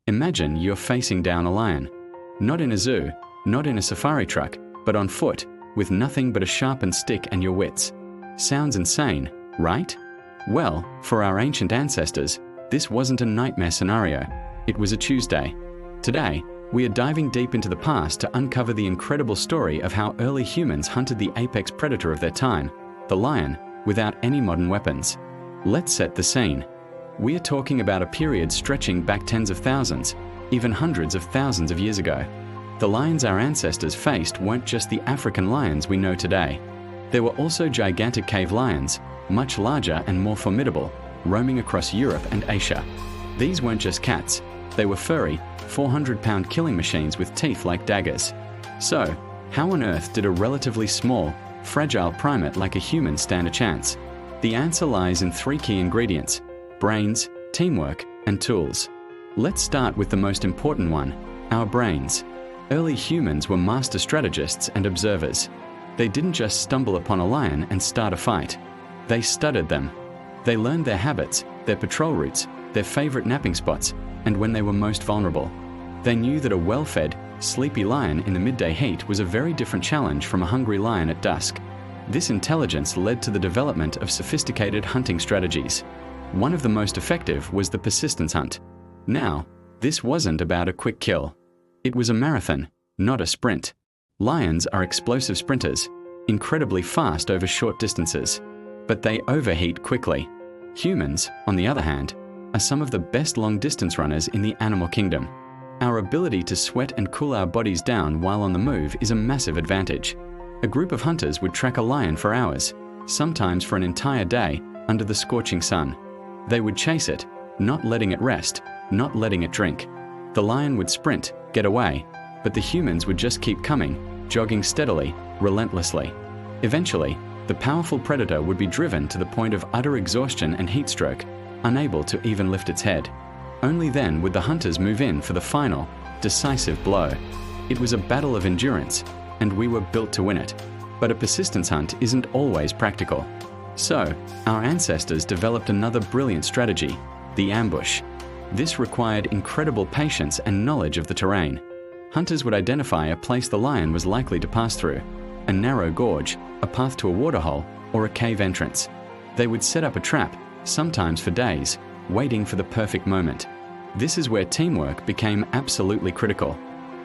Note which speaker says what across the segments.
Speaker 1: Imagine you're facing down a lion. Not in a zoo, not in a safari truck, but on foot, with nothing but a sharpened stick and your wits. Sounds insane, right? Well, for our ancient ancestors, this wasn't a nightmare scenario. It was a Tuesday. Today, we are diving deep into the past to uncover the incredible story of how early humans hunted the apex predator of their time, the lion, without any modern weapons. Let's set the scene. We are talking about a period stretching back tens of thousands, even hundreds of thousands of years ago. The lions our ancestors faced weren't just the African lions we know today. There were also gigantic cave lions, much larger and more formidable, roaming across Europe and Asia. These weren't just cats. They were furry, 400-pound killing machines with teeth like daggers. So, how on earth did a relatively small, fragile primate like a human stand a chance? The answer lies in three key ingredients: brains, teamwork, and tools. Let's start with the most important one, our brains. Early humans were master strategists and observers. They didn't just stumble upon a lion and start a fight. They studied them. They learned their habits, their patrol routes, their favorite napping spots, and when they were most vulnerable. They knew that a well-fed, sleepy lion in the midday heat was a very different challenge from a hungry lion at dusk. This intelligence led to the development of sophisticated hunting strategies. One of the most effective was the persistence hunt. Now, this wasn't about a quick kill. It was a marathon, not a sprint. Lions are explosive sprinters, incredibly fast over short distances, but they overheat quickly. Humans, on the other hand, are some of the best long-distance runners in the animal kingdom. Our ability to sweat and cool our bodies down while on the move is a massive advantage. A group of hunters would track a lion for hours, sometimes for an entire day, under the scorching sun. They would chase it, not letting it rest, not letting it drink. The lion would sprint, get away, but the humans would just keep coming, jogging steadily, relentlessly. Eventually, the powerful predator would be driven to the point of utter exhaustion and heat stroke, unable to even lift its head. Only then would the hunters move in for the final, decisive blow. It was a battle of endurance, and we were built to win it. But a persistence hunt isn't always practical. So, our ancestors developed another brilliant strategy, the ambush. This required incredible patience and knowledge of the terrain. Hunters would identify a place the lion was likely to pass through, a narrow gorge, a path to a waterhole, or a cave entrance. They would set up a trap, sometimes for days, waiting for the perfect moment. This is where teamwork became absolutely critical.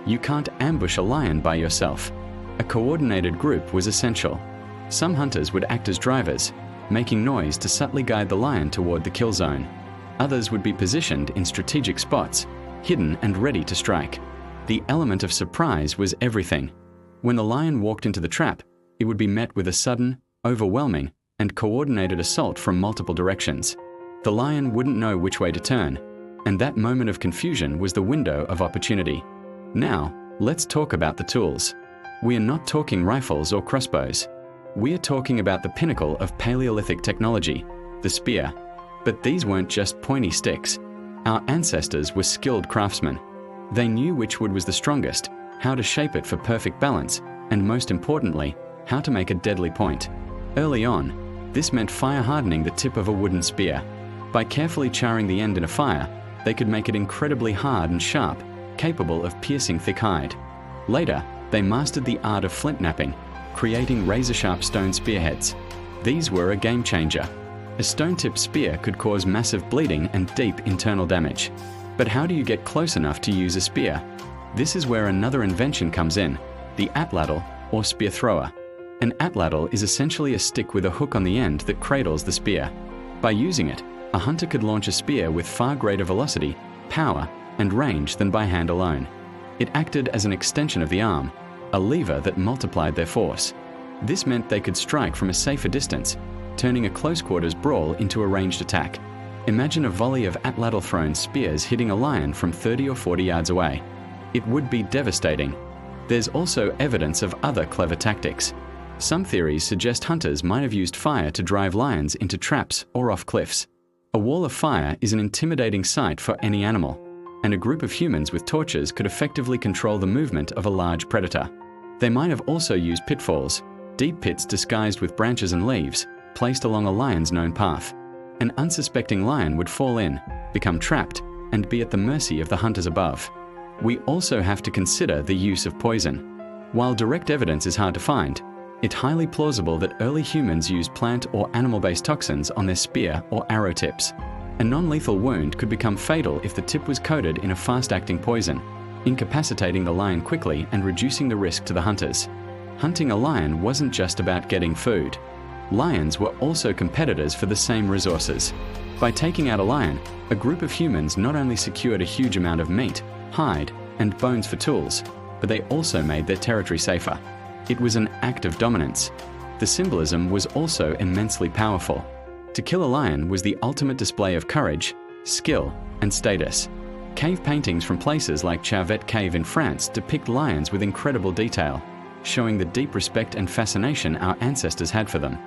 Speaker 1: You can't ambush a lion by yourself. A coordinated group was essential. Some hunters would act as drivers, making noise to subtly guide the lion toward the kill zone. Others would be positioned in strategic spots, hidden and ready to strike. The element of surprise was everything. When the lion walked into the trap, it would be met with a sudden, overwhelming, and coordinated assault from multiple directions. The lion wouldn't know which way to turn, and that moment of confusion was the window of opportunity. Now, let's talk about the tools. We are not talking rifles or crossbows. We are talking about the pinnacle of Paleolithic technology, the spear. But these weren't just pointy sticks. Our ancestors were skilled craftsmen. They knew which wood was the strongest, how to shape it for perfect balance, and most importantly, how to make a deadly point. Early on, this meant fire hardening the tip of a wooden spear. By carefully charring the end in a fire, they could make it incredibly hard and sharp, capable of piercing thick hide. Later, they mastered the art of flint knapping, creating razor-sharp stone spearheads. These were a game changer. A stone-tipped spear could cause massive bleeding and deep internal damage. But how do you get close enough to use a spear? This is where another invention comes in, the atlatl, or spear thrower. An atlatl is essentially a stick with a hook on the end that cradles the spear. By using it, a hunter could launch a spear with far greater velocity, power, and range than by hand alone. It acted as an extension of the arm, a lever that multiplied their force. This meant they could strike from a safer distance, turning a close-quarters brawl into a ranged attack. Imagine a volley of atlatl-thrown spears hitting a lion from 30 or 40 yards away. It would be devastating. There's also evidence of other clever tactics. Some theories suggest hunters might have used fire to drive lions into traps or off cliffs. A wall of fire is an intimidating sight for any animal, and a group of humans with torches could effectively control the movement of a large predator. They might have also used pitfalls, deep pits disguised with branches and leaves, placed along a lion's known path. An unsuspecting lion would fall in, become trapped, and be at the mercy of the hunters above. We also have to consider the use of poison. While direct evidence is hard to find, it's highly plausible that early humans used plant or animal-based toxins on their spear or arrow tips. A non-lethal wound could become fatal if the tip was coated in a fast-acting poison, incapacitating the lion quickly and reducing the risk to the hunters. Hunting a lion wasn't just about getting food. Lions were also competitors for the same resources. By taking out a lion, a group of humans not only secured a huge amount of meat, hide, and bones for tools, but they also made their territory safer. It was an act of dominance. The symbolism was also immensely powerful. To kill a lion was the ultimate display of courage, skill, and status. Cave paintings from places like Chauvet Cave in France depict lions with incredible detail, showing the deep respect and fascination our ancestors had for them.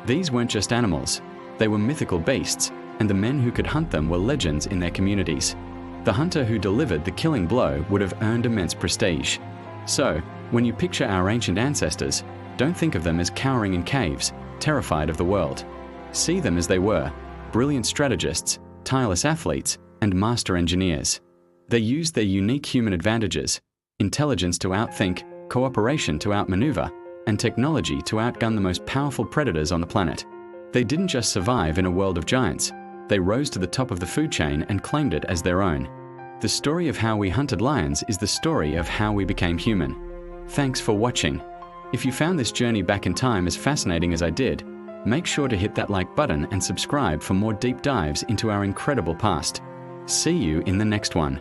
Speaker 1: These weren't just animals, they were mythical beasts, and the men who could hunt them were legends in their communities. The hunter who delivered the killing blow would have earned immense prestige. So, when you picture our ancient ancestors, don't think of them as cowering in caves, terrified of the world. See them as they were, brilliant strategists, tireless athletes, and master engineers. They used their unique human advantages, intelligence to outthink, cooperation to outmaneuver, and technology to outgun the most powerful predators on the planet. They didn't just survive in a world of giants, they rose to the top of the food chain and claimed it as their own. The story of how we hunted lions is the story of how we became human. Thanks for watching. If you found this journey back in time as fascinating as I did, make sure to hit that like button and subscribe for more deep dives into our incredible past. See you in the next one.